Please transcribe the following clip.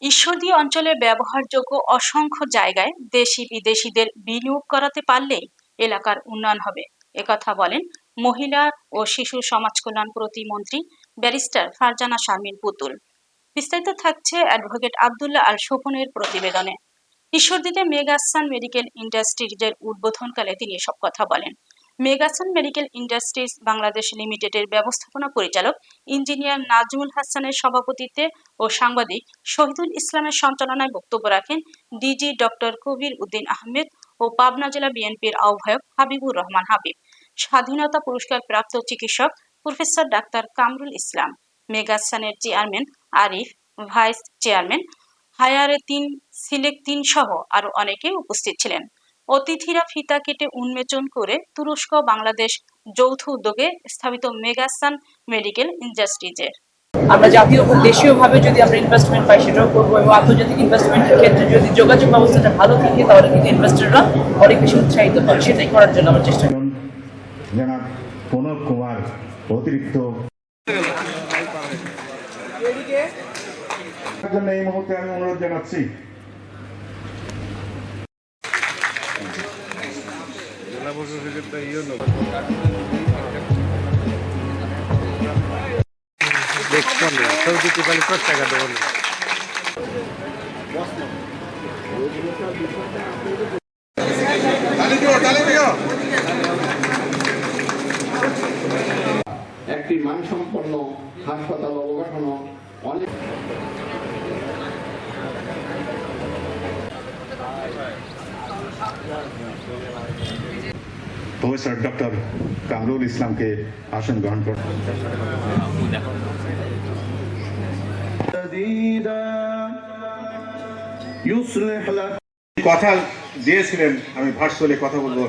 ঈশ্বরদী অঞ্চলে ব্যবহারযোগ্য অসংখ্য জায়গায় দেশি বিদেশিদের বিনিয়োগ করাতে পারলেই এলাকার উন্নয়ন হবে, একথা বলেন মহিলা ও শিশু সমাজ কল্যাণ প্রতিমন্ত্রী ব্যারিস্টার ফারজানা শারমিন পুতুল। বিস্তারিত থাকছে অ্যাডভোকেট আব্দুল্লাহ আল শোভনের প্রতিবেদনে। ঈশ্বরদীতে মেগাসান মেডিকেল ইন্ডাস্ট্রিজের উদ্বোধনকালে তিনি এসব কথা বলেন। মেগাসান মেডিকেল ইন্ডাস্ট্রিজ বাংলাদেশ লিমিটেডের ব্যবস্থাপনা পরিচালক ইঞ্জিনিয়ার নাজমুল হাসানের সভাপতিত্বে ও সাংবাদিক শহীদুল ইসলামের সঞ্চালনায় বক্তব্য রাখেন ডিজি ডক্টর কবির উদ্দিন আহমেদ ও পাবনা জেলা বিএনপির আহ্বায়ক হাবিবুর রহমান হাবিব, স্বাধীনতা পুরস্কার প্রাপ্ত চিকিৎসক professor doctor Kamrul Islam, মেগাসানের chairman Arif, vice chairman হায়ারে সিলেক সহ আরো অনেকে উপস্থিত ছিলেন। অতিথিরা ফিতা কেটে উন্মোচন করে তুরস্ক বাংলাদেশ যৌথ উদ্যোগে স্থাপিত মেগাসান মেডিকেল ইন্ডাস্ট্রিজের আমরা জাতীয় ও দেশীয়ভাবে যদি আমরা ইনভেস্টমেন্ট পাই সেটাও করবো, এবং আন্তর্জাতিক ইনভেস্টমেন্টের ক্ষেত্রে যদি যোগাযোগ ব্যবস্থাটা ভালো থাকে তাহলে কিন্তু ইনভেস্টররা অনেক বেশি উৎসাহিত হয়। সেটাই করার জন্য আমরা চেষ্টা করি। জনাব প্রণব কুমার অতিরিক্ত জন্য এই মুহূর্তে আমি অনুরোধ জানাচ্ছি একটি মানসম্পন্ন হাসপাতাল অবকাঠামো অনেক প্রফেসর ডক্টর কামরুল ইসলামকে আসন গ্রহণ করুন। কথা দিয়েছিলেন আমি ভার্চুয়ালি কথা বলবো।